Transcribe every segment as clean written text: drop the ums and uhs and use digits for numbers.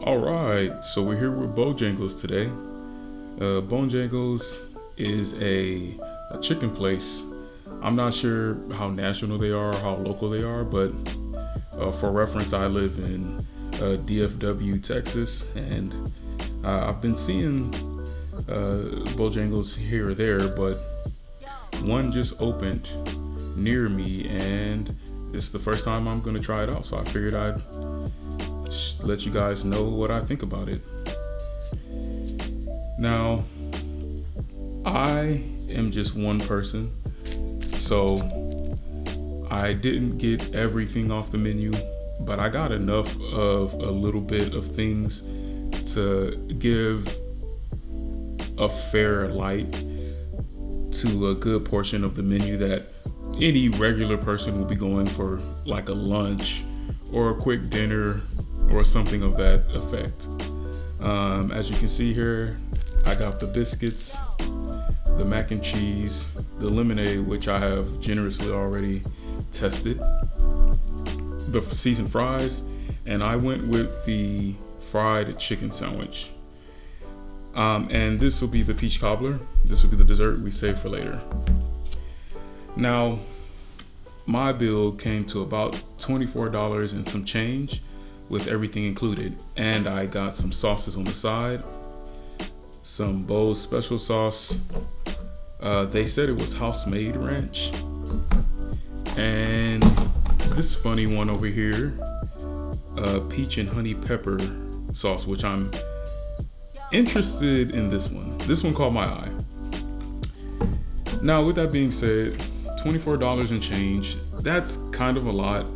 All right, so we're here with Bojangles today. Bojangles is a chicken place. I'm not sure how national they are, or how local they are, but for reference, I live in DFW, Texas, and I've been seeing Bojangles here or there, but one just opened near me, and it's the first time I'm going to try it out, so I figured I'd let you guys know what I think about it. Now, I am just one person, so I didn't get everything off the menu, but I got enough of a little bit of things to give a fair light to a good portion of the menu that any regular person will be going for, like a lunch or a quick dinner or something of that effect. As you can see here, I got the biscuits, the mac and cheese, the lemonade, which I have generously already tested, the seasoned fries, and I went with the fried chicken sandwich. And this will be the peach cobbler. This will be the dessert we save for later. Now, my bill came to about $24 and some change with everything included. And I got some sauces on the side, some Bo's special sauce. They said it was house-made ranch. And this funny one over here, peach and honey pepper sauce, which I'm interested in this one. This one caught my eye. Now, with that being said, $24 and change, that's kind of a lot,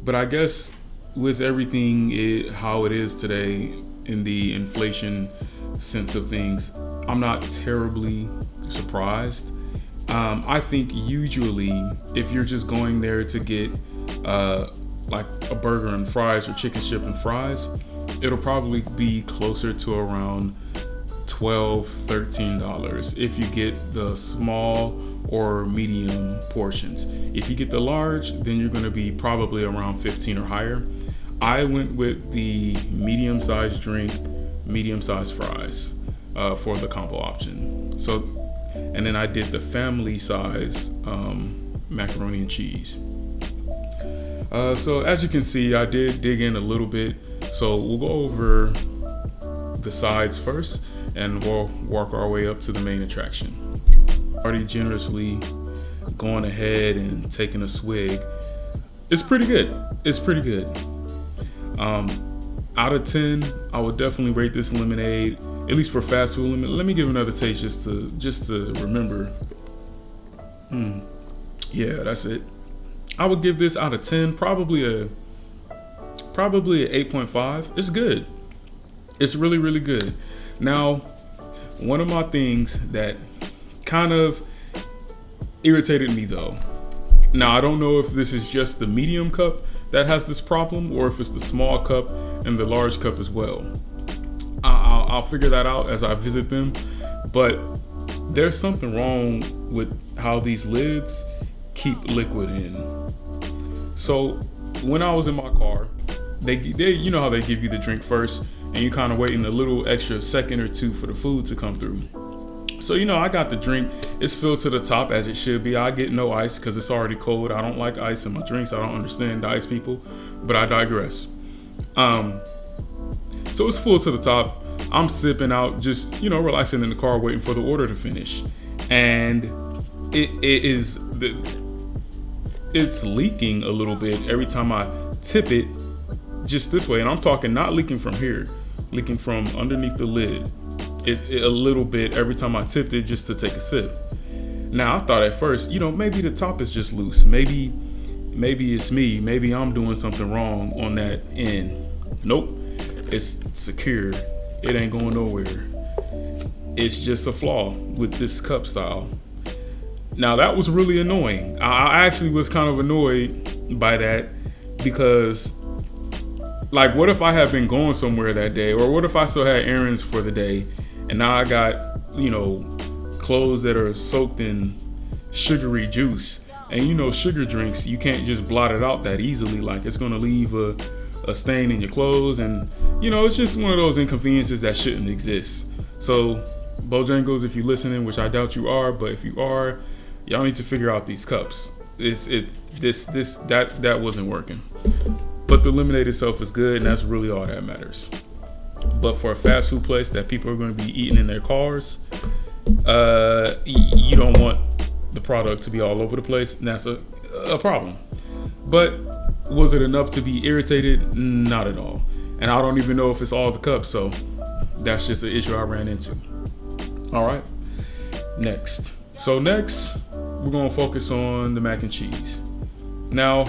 but I guess with everything how it is today in the inflation sense of things, I'm not terribly surprised. I think usually if you're just going there to get like a burger and fries or chicken strip and fries, it'll probably be closer to around $12, $13 if you get the small or medium portions. If you get the large, then you're going to be probably around 15 or higher. I went with the medium-sized drink, medium-sized fries for the combo option. So, and then I did the family size macaroni and cheese. So as you can see, I did dig in a little bit. So we'll go over the sides first, and we'll work our way up to the main attraction. Already generously going ahead and taking a swig. It's pretty good. It's pretty good. Out of 10, I would definitely rate this lemonade, at least for fast food lemonade. Let me give another taste just to remember. Yeah, that's it. I would give this out of 10 probably a 8.5. It's good. It's really, really good. Now, one of my things that kind of irritated me though. Now, I don't know if this is just the medium cup that has this problem or if it's the small cup and the large cup as well. I'll figure that out as I visit them, but there's something wrong with how these lids keep liquid in. So when I was in my car, they you know how they give you the drink first and you kind of waiting a little extra second or two for the food to come through. So, I got the drink. It's filled to the top as it should be. I get no ice because it's already cold. I don't like ice in my drinks. I don't understand the ice people, but I digress. So it's full to the top. I'm sipping out, just, relaxing in the car, waiting for the order to finish. And it's leaking a little bit every time I tip it just this way. And I'm talking not leaking from here, leaking from underneath the lid. It a little bit every time I tipped it just to take a sip. Now, I thought at first, maybe the top is just loose. Maybe it's me. Maybe I'm doing something wrong on that end. Nope. It's secure. It ain't going nowhere. It's just a flaw with this cup style. Now, that was really annoying. I actually was kind of annoyed by that because, like, what if I had been going somewhere that day? Or what if I still had errands for the day and now I got, clothes that are soaked in sugary juice? And sugar drinks, you can't just blot it out that easily. Like, it's going to leave a a stain in your clothes, and it's just one of those inconveniences that shouldn't exist. So Bojangles, if you're listening, which I doubt you are, but if you are, y'all need to figure out these cups. That wasn't working. But the lemonade itself is good, and that's really all that matters. But for a fast food place that people are going to be eating in their cars, you don't want the product to be all over the place, and that's a problem. But was it enough to be irritated? Not at all. And I don't even know if it's all the cups, so that's just an issue I ran into. All right, next. So next, we're going to focus on the mac and cheese. Now,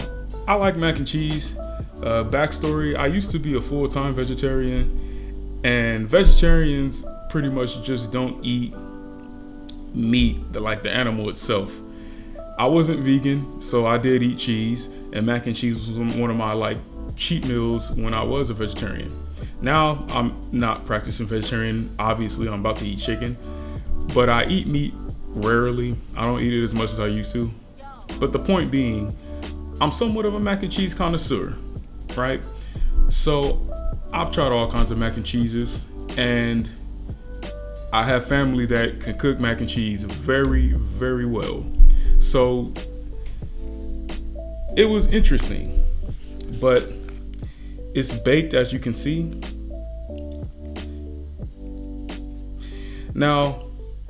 I like mac and cheese. Backstory, I used to be a full-time vegetarian, and vegetarians pretty much just don't eat meat, like the animal itself. I wasn't vegan, so I did eat cheese, and mac and cheese was one of my cheat meals when I was a vegetarian. Now I'm not practicing vegetarian. Obviously, I'm about to eat chicken, but I eat meat rarely. I don't eat it as much as I used to. But the point being, I'm somewhat of a mac and cheese connoisseur, right? So I've tried all kinds of mac and cheeses, and I have family that can cook mac and cheese very, very well. So it was interesting, but it's baked, as you can see. Now,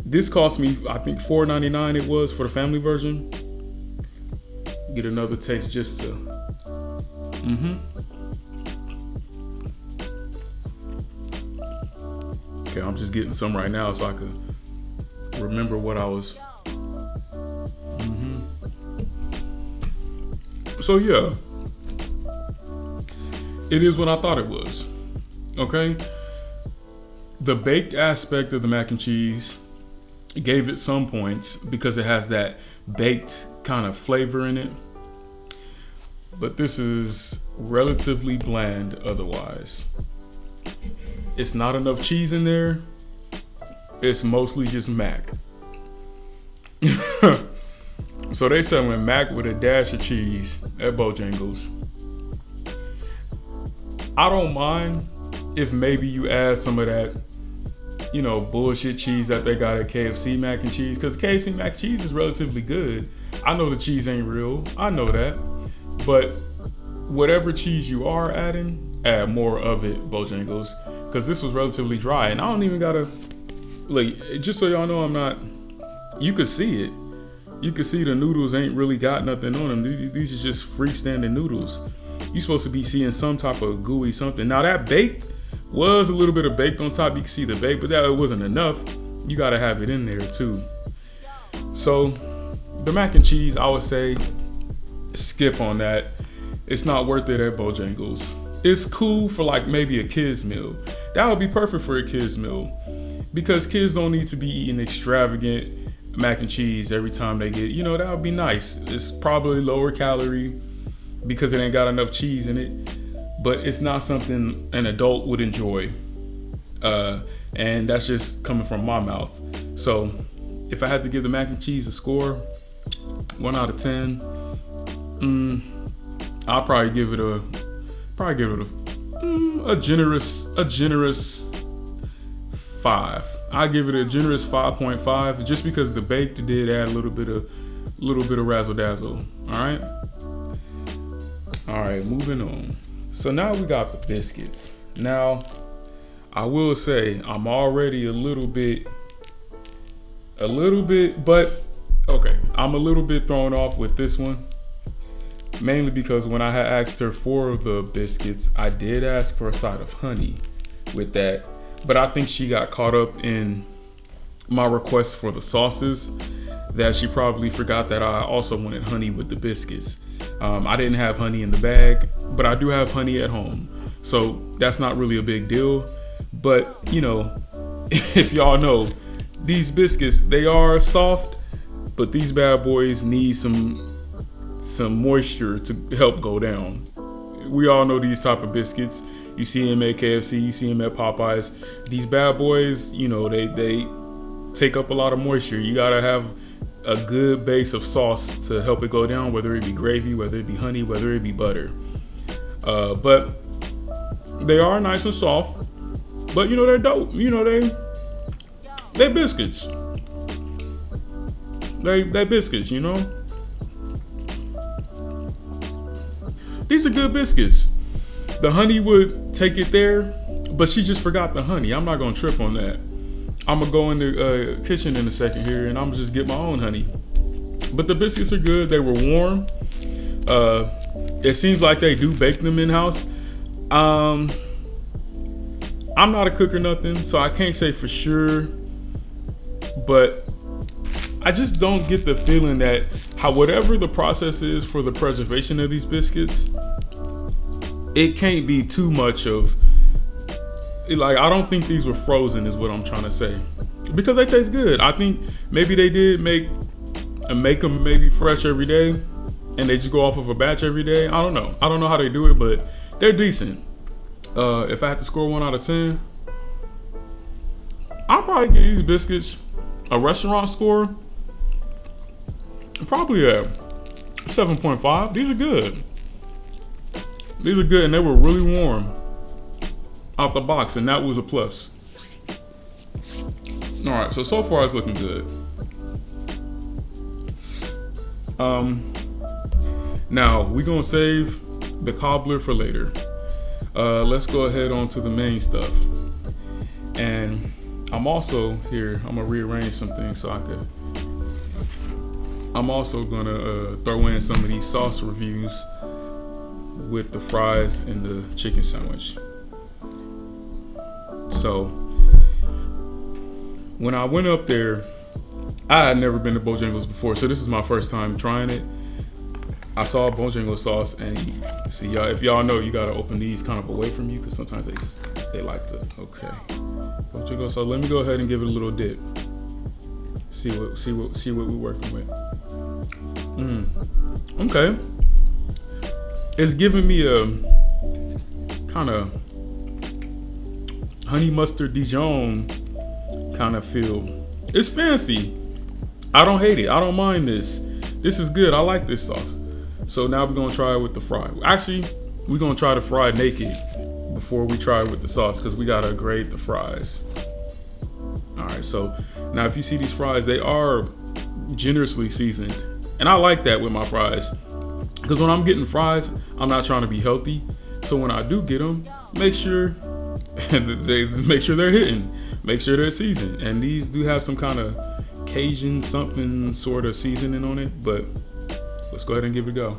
this cost me, I think $4.99 it was for the family version. Get another taste just to, Okay, I'm just getting some right now so I could remember what I was. So yeah, it is what I thought it was. Okay, the baked aspect of the mac and cheese gave it some points because it has that baked kind of flavor in it, but this is relatively bland otherwise. It's not enough cheese in there. It's mostly just mac. So they selling mac with a dash of cheese at Bojangles. I don't mind if maybe you add some of that, bullshit cheese that they got at KFC mac and cheese, because KFC mac and cheese is relatively good. I know the cheese ain't real. I know that. But whatever cheese you are adding, add more of it, Bojangles, because this was relatively dry. And I don't even gotta, just so y'all know, you could see it. You can see the noodles ain't really got nothing on them. These are just freestanding noodles. You're supposed to be seeing some type of gooey something. Now that baked was a little bit of baked on top. You can see the bake, but that it wasn't enough. You gotta have it in there too. So the mac and cheese, I would say skip on that. It's not worth it at Bojangles. It's cool for maybe a kid's meal. That would be perfect for a kid's meal, because kids don't need to be eating extravagant mac and cheese every time they get, that would be nice. It's probably lower calorie because it ain't got enough cheese in it, but it's not something an adult would enjoy. And that's just coming from my mouth. So if I had to give the mac and cheese a score, 1 out of 10, I'll probably give it a generous 5. I give it a generous 5.5, just because the baked did add a little bit of razzle dazzle. All right, moving on. So now we got the biscuits. Now, I will say I'm already a little bit, but okay, I'm a little bit thrown off with this one. Mainly because when I had asked her for the biscuits, I did ask for a side of honey with that. But I think she got caught up in my request for the sauces that she probably forgot that I also wanted honey with the biscuits. I didn't have honey in the bag, but I do have honey at home. So that's not really a big deal. But, if y'all know, these biscuits, they are soft, but these bad boys need some moisture to help go down. We all know these type of biscuits. You see them at KFC, you see them at Popeyes. These bad boys, they take up a lot of moisture. You gotta have a good base of sauce to help it go down, whether it be gravy, whether it be honey, whether it be butter. But They are nice and soft, but you know they're dope. You know they biscuits. They biscuits. You know, these are good biscuits. The honey would take it there, but she just forgot the honey. I'm not gonna trip on that. I'm gonna go in the kitchen in a second here, and I'm gonna just get my own honey. But the biscuits are good. They were warm. It seems like they do bake them in house. I'm not a cook or nothing, so I can't say for sure. But I just don't get the feeling that whatever the process is for the preservation of these biscuits, it can't be too much of. Like, I don't think these were frozen, is what I'm trying to say, because they taste good. I think maybe they did make them maybe fresh every day, and they just go off of a batch every day. I don't know how they do it, but they're decent. If I had to score 1 out of 10, I'll probably give these biscuits a restaurant score, probably a 7.5. These are good. These are good, and they were really warm out the box, and that was a plus. All right, so far it's looking good. Now we're gonna save the cobbler for later. Let's go ahead on to the main stuff. And I'm also here. I'm gonna rearrange some things so I could. I'm also gonna throw in some of these sauce reviews with the fries and the chicken sandwich. So when I went up there, I had never been to Bojangles before, so this is my first time trying it. I saw Bojangles sauce, and see, y'all, if y'all know, you gotta open these kind of away from you, because sometimes they like to. Okay, Bojangles. So let me go ahead and give it a little dip. See what we're working with. Okay, it's giving me a kind of honey mustard Dijon kind of feel. It's fancy. I don't hate it. I don't mind this. This is good. I like this sauce. So now we're gonna try it with the fry. Actually, we're gonna try the fry naked before we try it with the sauce, because we gotta grade the fries. All right, so now if you see these fries, they are generously seasoned. And I like that with my fries, because when I'm getting fries, I'm not trying to be healthy. So when I do get them, make sure they're hitting, make sure they're seasoned. And these do have some kind of Cajun something sort of seasoning on it, but let's go ahead and give it a go.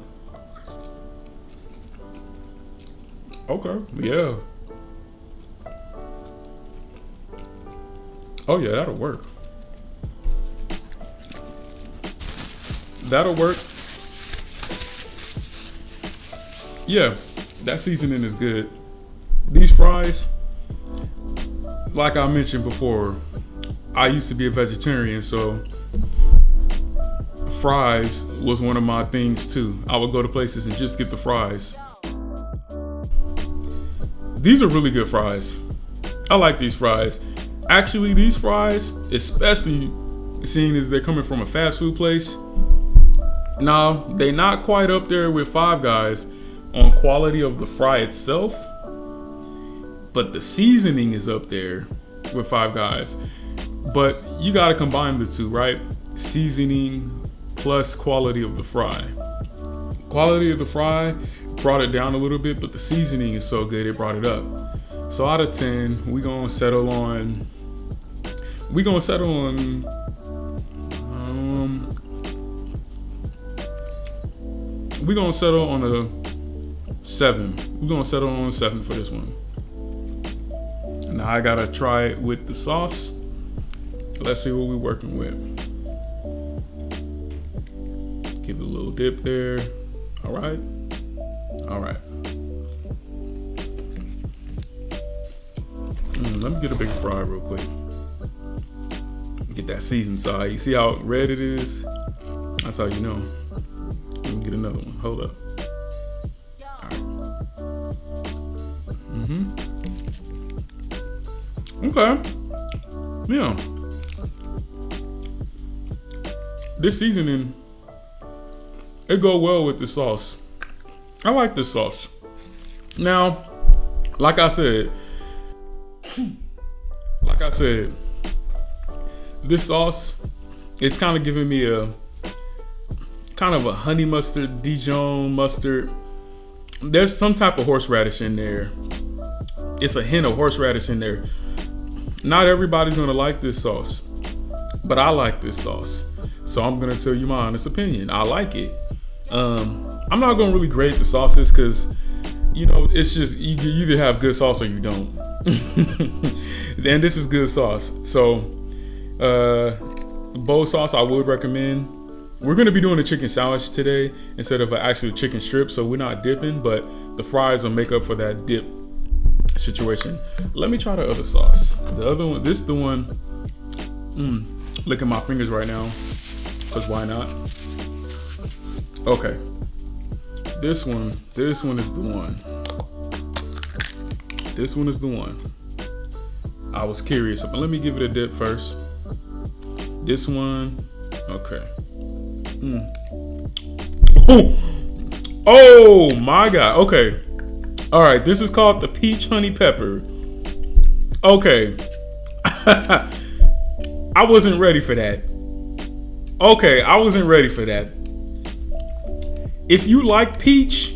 Okay, yeah. Oh yeah, that'll work. That'll work. Yeah, that seasoning is good. These fries, like I mentioned before, I used to be a vegetarian, so fries was one of my things too. I would go to places and just get the fries. These are really good fries. I like these fries. Actually, these fries, especially seeing as they're coming from a fast food place, now they're not quite up there with Five Guys on quality of the fry itself, but the seasoning is up there with Five Guys. But you gotta combine the two, right? Seasoning plus quality of the fry. Quality of the fry brought it down a little bit, but the seasoning is so good it brought it up. So out of 10, we're gonna settle on a 7. We're gonna settle on a 7 for this one. Now I gotta try it with the sauce. Let's see what we're working with. Give it a little dip there. All right. Let me get a big fry real quick. Get that seasoned side. You see how red it is? That's how you know. Let me get another one. Hold up. All right. Okay. Yeah. This seasoning, it go well with the sauce. I like this sauce. Now, Like I said, like I said, this sauce, it's kind of giving me a kind of a honey mustard, Dijon mustard. There's some type of horseradish in there. It's a hint of horseradish in there. Not everybody's gonna like this sauce, but I like this sauce. So I'm gonna tell you my honest opinion. I like it. I'm not gonna really grade the sauces because, you know, it's just you either have good sauce or you don't. And this is good sauce. So bowl sauce I would recommend. We're gonna be doing a chicken sandwich today instead of an actual chicken strip, so we're not dipping, but the fries will make up for that dip situation. Let me try the other sauce. The other one, this is the one. Look at my fingers right now, cause why not? Okay, this one is the one. This one is the one. I was curious, but let me give it a dip first. This one, okay. Oh my God. Okay. All right. This is called the peach honey pepper. Okay. I wasn't ready for that. Okay. I wasn't ready for that. If you like peach,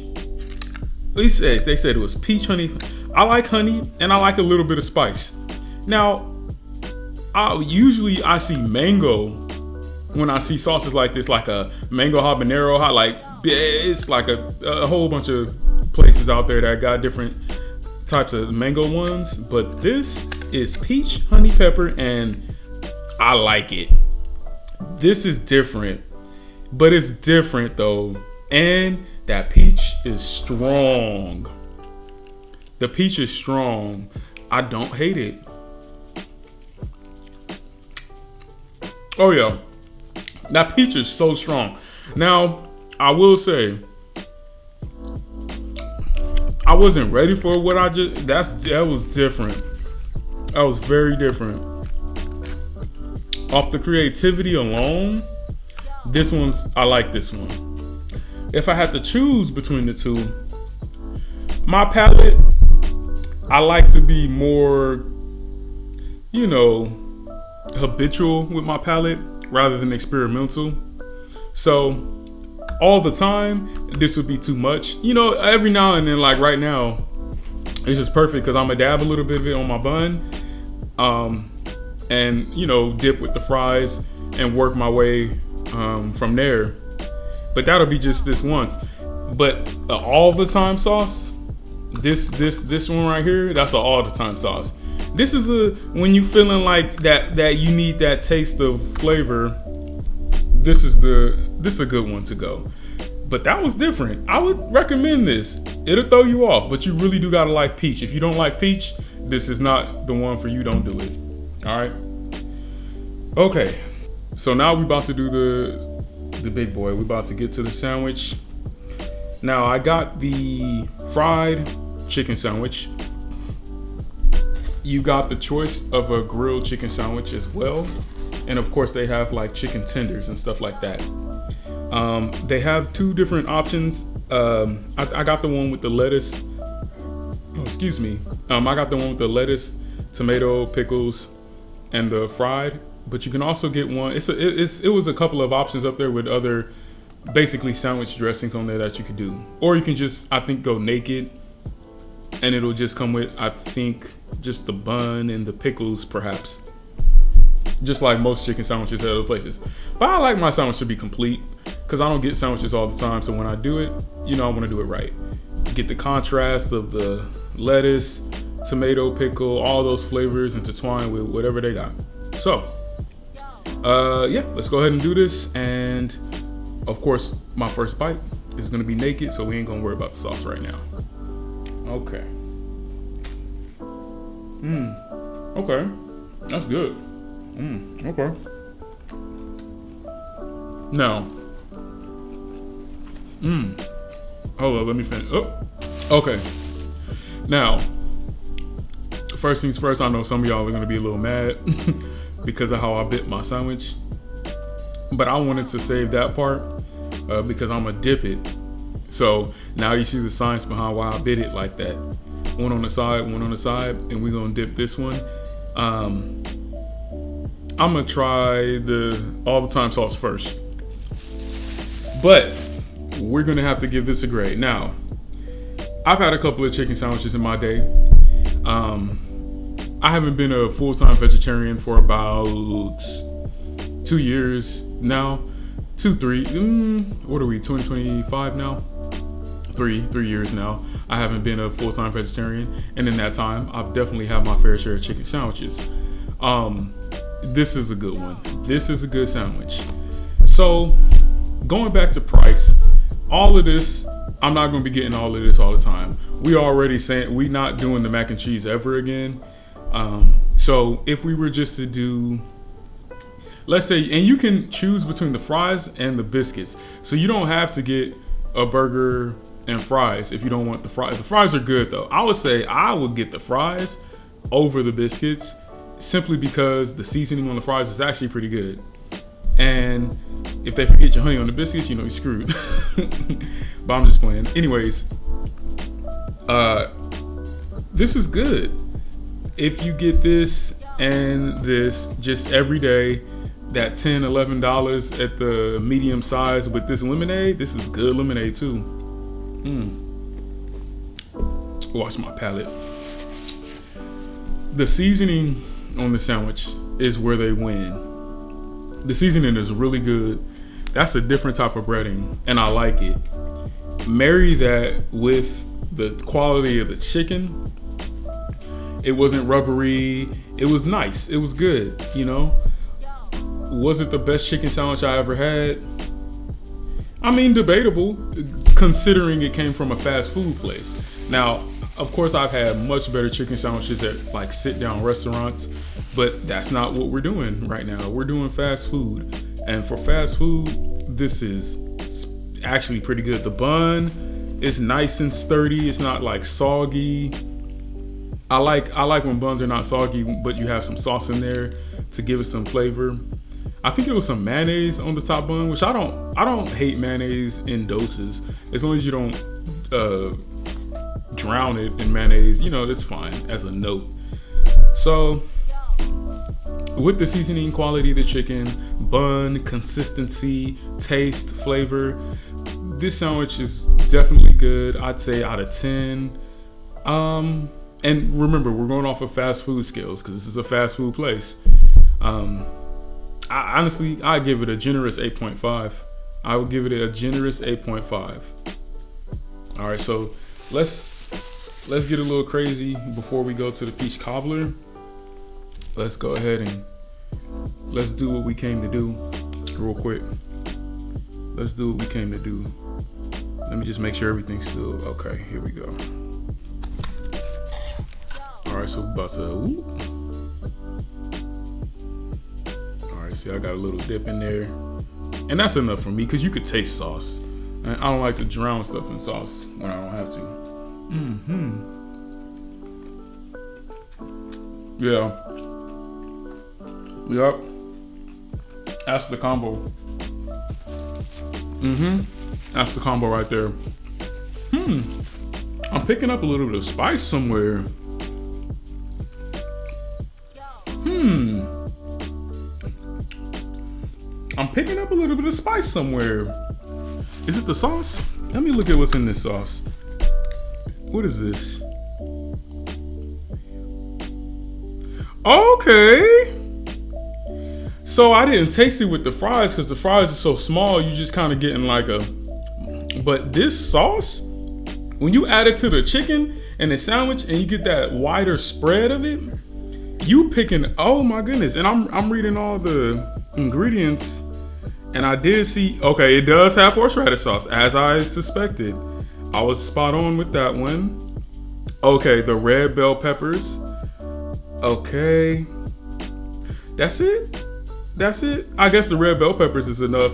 they said it was peach honey. I like honey and I like a little bit of spice. Now, I see mango when I see sauces like this, like a mango habanero, like it's like a whole bunch of places out there that got different types of mango ones, but this is peach honey pepper and I like it. This is different, but it's different though, and that peach is strong. The peach is strong. I don't hate it. Oh yeah. That peach is so strong. Now, I will say, I wasn't ready for what I just. That was different. That was very different. Off the creativity alone, I like this one. If I had to choose between the two, my palate, I like to be more, you know, habitual with my palate rather than experimental. So all the time, this would be too much. You know, every now and then, like right now, it's just perfect because I'm gonna dab a little bit of it on my bun, and you know, dip with the fries and work my way from there. But that'll be just this once. But all the time sauce, this one right here, that's an all the time sauce. This is when you feeling like that you need that taste of flavor. This is a good one to go. But that was different. I would recommend this. It'll throw you off, but you really do gotta like peach. If you don't like peach, this is not the one for you. Don't do it. All right. Okay. So now we about to do the big boy. We about to get to the sandwich. Now I got the fried chicken sandwich. You got the choice of a grilled chicken sandwich as well. And of course they have like chicken tenders and stuff like that. They have two different options. I got the one with the lettuce. Oh, excuse me. I got the one with the lettuce, tomato, pickles, and the fried. But you can also get one. It was a couple of options up there with other basically sandwich dressings on there that you could do. Or you can just, I think, go naked. And it'll just come with, I think, just the bun and the pickles, perhaps. Just like most chicken sandwiches at other places. But I like my sandwich to be complete because I don't get sandwiches all the time. So when I do it, you know, I want to do it right. Get the contrast of the lettuce, tomato, pickle, all those flavors intertwined with whatever they got. So, yeah, let's go ahead and do this. And of course, my first bite is going to be naked, so we ain't going to worry about the sauce right now. Okay. Okay. That's good. Okay. Now. Hold on, let me finish. Oh. Okay. Now. First things first, I know some of y'all are gonna be a little mad because of how I bit my sandwich. But I wanted to save that part because I'm gonna dip it. So now you see the science behind why I bit it like that. one on the side, and we're gonna dip this one. I'm gonna try the all the time sauce first, but we're gonna have to give this a grade. Now, I've had a couple of chicken sandwiches in my day. I haven't been a full-time vegetarian for about 2 years now. 3. What are we? 2025 now. 3 years now. I haven't been a full-time vegetarian, and in that time, I've definitely had my fair share of chicken sandwiches. This is a good one. This is a good sandwich. So, going back to price, all of this, I'm not going to be getting all of this all the time. We already saying we not doing the mac and cheese ever again. So if we were just to do, let's say, and you can choose between the fries and the biscuits. So you don't have to get a burger and fries if you don't want the fries. The fries are good though. I would say I would get the fries over the biscuits simply because the seasoning on the fries is actually pretty good. And if they forget your honey on the biscuits, you know you're screwed. But I'm just playing. Anyways, this is good. If you get this and this just every day, that $10, $11 at the medium size with this lemonade, this is good lemonade too. Wash my palate. The seasoning on the sandwich is where they win. The seasoning is really good. That's a different type of breading, and I like it. Marry that with the quality of the chicken. It wasn't rubbery. It was nice. It was good, you know? Was it the best chicken sandwich I ever had? I mean, debatable, considering it came from a fast food place. Now, of course, I've had much better chicken sandwiches at like sit-down restaurants, but that's not what we're doing right now. We're doing fast food. And for fast food, this is actually pretty good. The bun is nice and sturdy. It's not like soggy. I like when buns are not soggy, but you have some sauce in there to give it some flavor. I think it was some mayonnaise on the top bun, which I don't hate mayonnaise in doses. As long as you don't drown it in mayonnaise, you know, that's fine as a note. So with the seasoning, quality of the chicken, bun, consistency, taste, flavor, this sandwich is definitely good. I'd say out of 10. And remember, we're going off of fast food scales because this is a fast food place. I give it a generous 8.5. I would give it a generous 8.5. All right, so let's get a little crazy before we go to the peach cobbler. Let's go ahead and let's do what we came to do real quick. Let's do what we came to do. Let me just make sure everything's still okay. Here we go. All right, so we're about to. All right, see, I got a little dip in there, and that's enough for me because you could taste sauce. And I don't like to drown stuff in sauce when I don't have to. Yeah. Yep. That's the combo. That's the combo right there. I'm picking up a little bit of spice somewhere. I'm picking up a little bit of spice somewhere. Is it the sauce? Let me look at what's in this sauce. What is this? Okay. So I didn't taste it with the fries because the fries are so small. You just kind of getting like a. But this sauce, when you add it to the chicken and the sandwich, and you get that wider spread of it, you picking. Oh my goodness! And I'm reading all the ingredients, and I did see. Okay, it does have horseradish sauce, as I suspected. I was spot on with that one. Okay, the red bell peppers. Okay, that's it. That's it. I guess the red bell peppers is enough.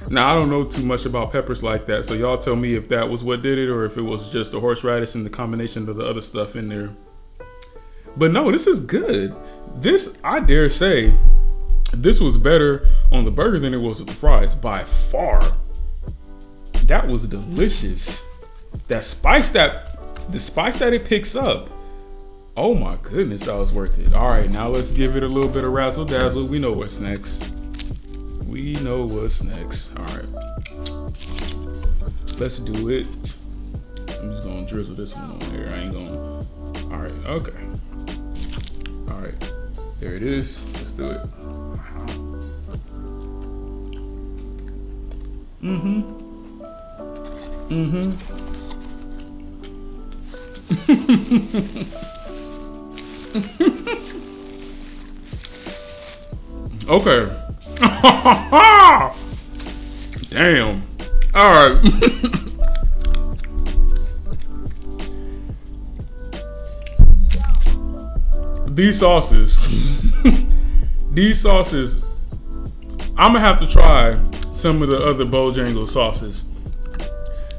Now, I don't know too much about peppers like that, so y'all tell me if that was what did it or if it was just the horseradish and the combination of the other stuff in there. But no, this is good. This, I dare say, this was better on the burger than it was with the fries by far. That was delicious. That spice, that the spice that it picks up. Oh my goodness, that was worth it. All right, now let's give it a little bit of razzle dazzle. We know what's next. We know what's next. All right, let's do it. I'm just gonna drizzle this one on there. I ain't gonna. All right, okay. All right, there it is. Let's do it. Okay. Damn. All right. These sauces. I'm gonna have to try some of the other Bojangles sauces.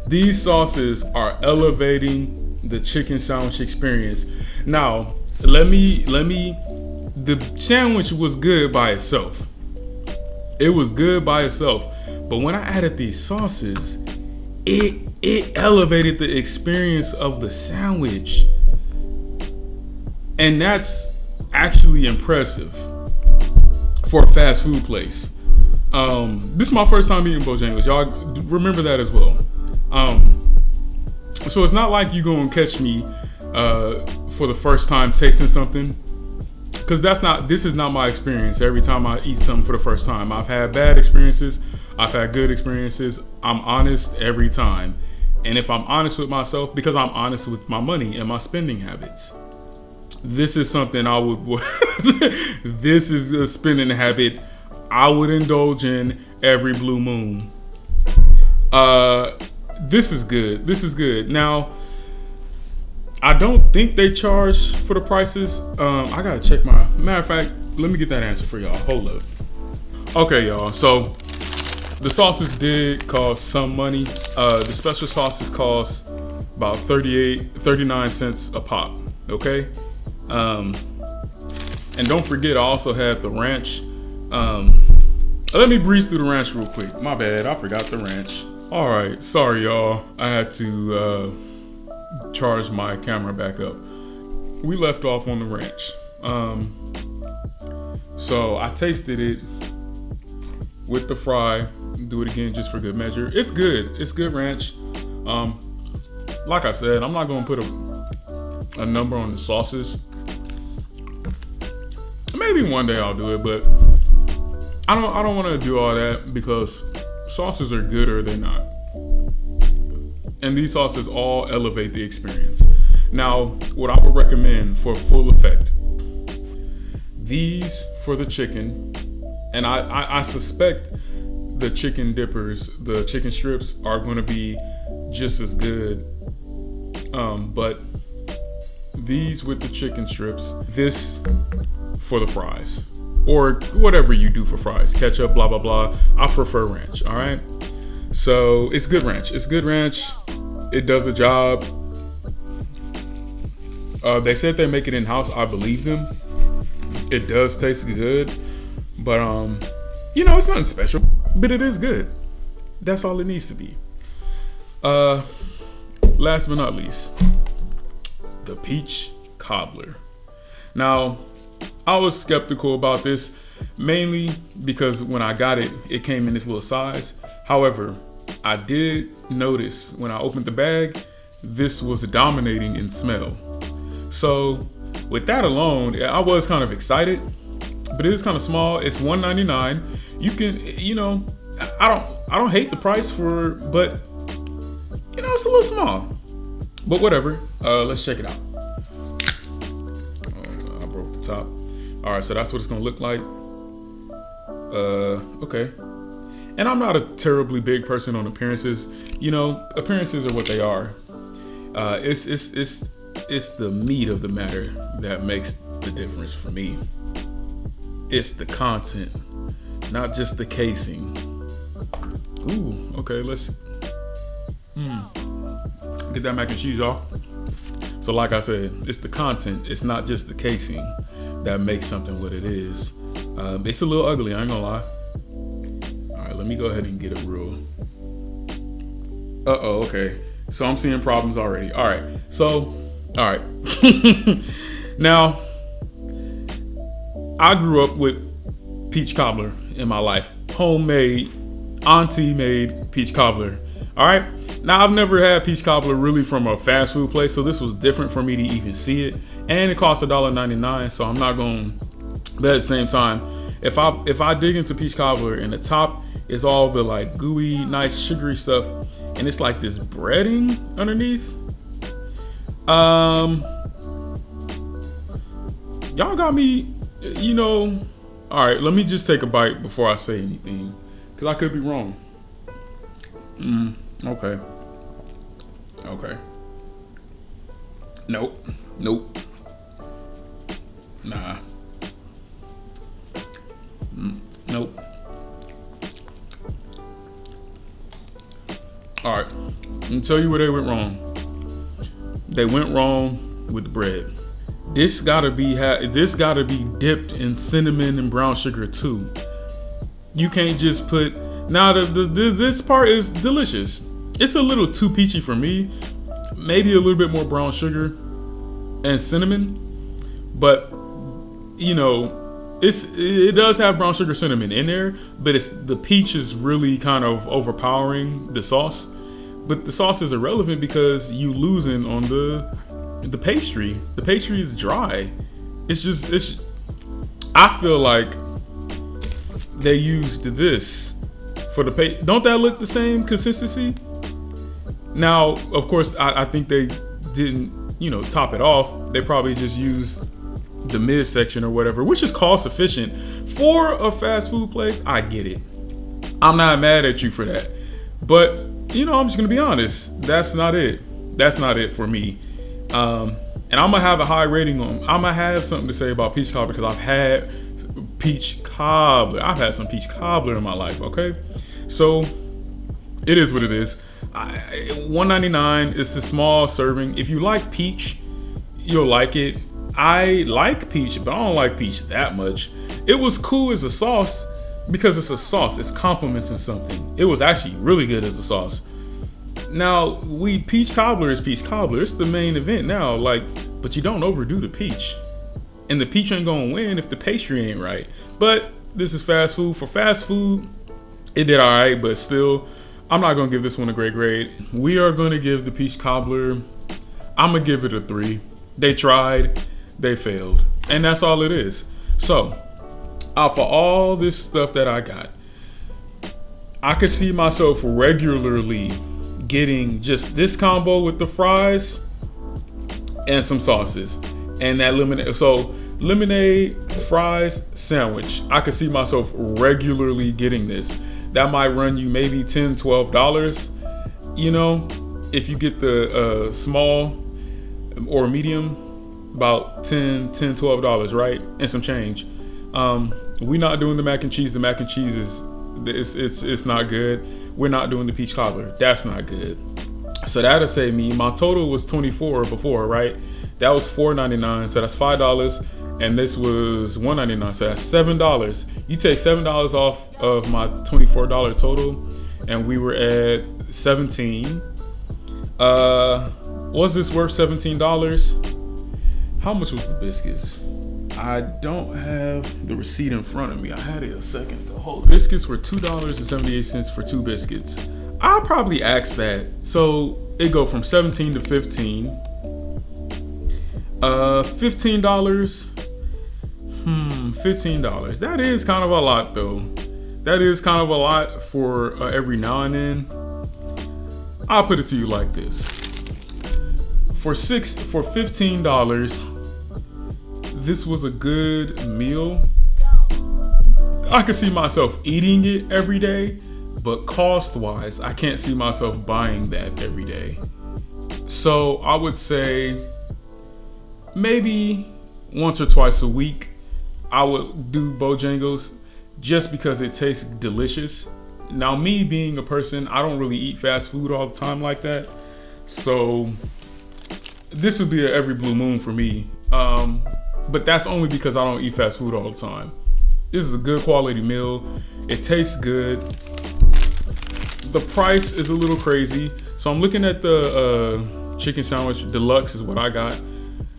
These sauces are elevating the chicken sandwich experience. Now, the sandwich was good by itself. It was good by itself. But when I added these sauces, it elevated the experience of the sandwich. And that's actually impressive for a fast food place. This is my first time eating Bojangles. Y'all remember that as well. So it's not like you're gonna catch me for the first time tasting something, because this is not my experience every time I eat something for the first time. I've had bad experiences, I've had good experiences. I'm honest every time. And if I'm honest with myself, because I'm honest with my money and my spending habits, this is something I would this is a spending habit I would indulge in every blue moon. This is good. This is good. Now, I don't think they charge for the prices. I gotta check matter of fact, let me get that answer for y'all. Hold up. Okay, y'all. So the sauces did cost some money. The special sauces cost about 39 cents a pop. Okay. And don't forget, I also had the ranch. Let me breeze through the ranch real quick. My bad, I forgot the ranch. All right, sorry y'all. I had to charge my camera back up. We left off on the ranch. So I tasted it with the fry. Do it again just for good measure. It's good. It's good ranch. Like I said, I'm not gonna put a number on the sauces. Maybe one day I'll do it, but I don't want to do all that because sauces are good or they're not. And these sauces all elevate the experience. Now, what I would recommend for full effect, these for the chicken, and I suspect the chicken dippers, the chicken strips are going to be just as good. But these with the chicken strips, this for the fries, or whatever you do for fries, ketchup, blah blah blah. I prefer ranch. All right, so it's good ranch. It's good ranch. It does the job. They said they make it in house. I believe them. It does taste good, but it's nothing special, but it is good. That's all it needs to be. Last but not least, the peach cobbler. Now, I was skeptical about this, mainly because when I got it, it came in this little size. However, I did notice when I opened the bag, this was dominating in smell. So with that alone, I was kind of excited, but it is kind of small. It's $1.99. You can, I don't hate the price but it's a little small. But whatever. Let's check it out. I broke the top. All right, so that's what it's gonna look like. Okay. And I'm not a terribly big person on appearances. Appearances are what they are. It's the meat of the matter that makes the difference for me. It's the content, not just the casing. Ooh, okay, let's get that mac and cheese off. So like I said, it's the content, it's not just the casing that makes something what it is. It's a little ugly, I ain't gonna lie. All right, let me go ahead and get it real. Okay. So I'm seeing problems already. All right. So, all right. Now, I grew up with peach cobbler in my life. Homemade, auntie made peach cobbler. All right. Now, I've never had peach cobbler really from a fast food place, so this was different for me to even see it. And it costs $1.99, so I'm not going. But at the same time, if I dig into peach cobbler and the top is all the like gooey, nice sugary stuff, and it's like this breading underneath. Y'all got me, you know. All right, let me just take a bite before I say anything, because I could be wrong. Okay. Nope. Nah. Nope. All right, let me tell you where they went wrong. They went wrong with the bread. This gotta be dipped in cinnamon and brown sugar too. You can't just put. Now this part is delicious. It's a little too peachy for me. Maybe a little bit more brown sugar and cinnamon, but you know, it does have brown sugar cinnamon in there, but it's the peach is really kind of overpowering the sauce. But the sauce is irrelevant because you losing on the pastry. The pastry is dry. It's I feel like they used this for the pastry. Don't that look the same consistency? Now, of course, I think they didn't, you know, top it off. They probably just used the midsection or whatever, which is cost efficient for a fast food place. I get it. I'm not mad at you for that, but you know, I'm just gonna be honest. That's not it. That's not it for me. And I'm gonna have a high rating on. I'm gonna have something to say about peach cobbler because I've had peach cobbler. I've had some peach cobbler in my life. Okay, so it is what it is. $1.99. It's a small serving. If you like peach, you'll like it. I like peach, but I don't like peach that much. It was cool as a sauce because it's a sauce. It's complementing something. It was actually really good as a sauce. Now, peach cobbler is peach cobbler. It's the main event now. Like, but you don't overdo the peach. And the peach ain't gonna win if the pastry ain't right. But this is fast food. For fast food, it did all right, but still, I'm not gonna give this one a great grade. We are gonna give the peach cobbler, I'm gonna give it a 3. They tried, they failed. And that's all it is. So, for all this stuff that I got, I could see myself regularly getting just this combo with the fries and some sauces. And that lemonade, fries, sandwich. I could see myself regularly getting this. That might run you maybe $10, $12. You know, if you get the small or medium, about $10, $12, right? And some change. We're not doing the mac and cheese. The mac and cheese it's not good. We're not doing the peach cobbler. That's not good. So that'll save me. My total was $24 before, right? That was $4.99, so that's $5. And this was $1.99, so that's $7. You take $7 off of my $24 total, and we were at $17. Was this worth $17? How much was the biscuits? I don't have the receipt in front of me. I had it a second ago. Hold on. Biscuits were $2.78 for 2 biscuits. I'll probably ask that. So it go from 17 to 15. $15. $15. That is kind of a lot though. That is kind of a lot for every now and then. I'll put it to you like this. For $15, this was a good meal. I could see myself eating it every day, but cost-wise, I can't see myself buying that every day. So I would say maybe once or twice a week, I would do Bojangles just because it tastes delicious. Now, me being a person, I don't really eat fast food all the time like that. So this would be an every blue moon for me. But that's only because I don't eat fast food all the time. This is a good quality meal. It tastes good. the price is a little crazy. So I'm looking at the chicken sandwich deluxe is what I got.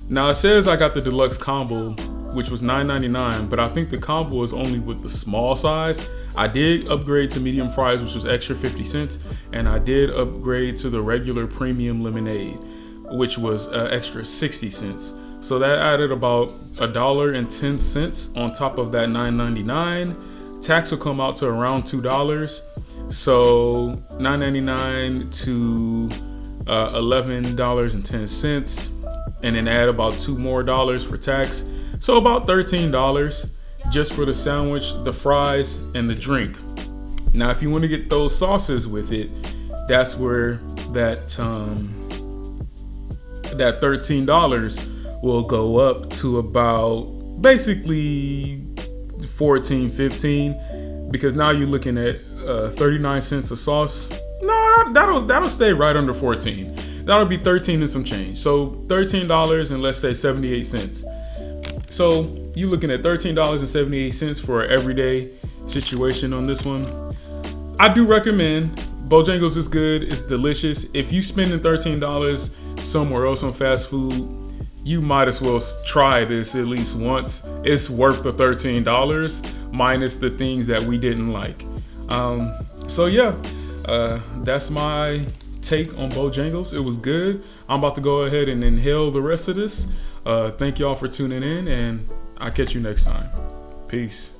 Now it says I got the deluxe combo, which was $9.99, but I think the combo is only with the small size. I did upgrade to medium fries, which was extra 50 cents, and I did upgrade to the regular premium lemonade, which was extra 60 cents. So that added about $1.10 on top of that $9.99. Tax will come out to around $2. So $9.99 to $11.10, and then add about $2 more for tax. So about $13 just for the sandwich, the fries, and the drink. Now, if you want to get those sauces with it, that's where that $13 will go up to about basically 14, 15, because now you're looking at 39 cents a sauce. No, that'll stay right under 14. That'll be 13 and some change. So $13 and let's say 78 cents. So you're looking at $13.78 for an everyday situation on this one. I do recommend. Bojangles is good. It's delicious. If you spending $13 somewhere else on fast food, you might as well try this at least once. It's worth the $13 minus the things that we didn't like. So yeah, that's my take on Bojangles. It was good. I'm about to go ahead and inhale the rest of this. Thank y'all for tuning in, and I'll catch you next time. Peace.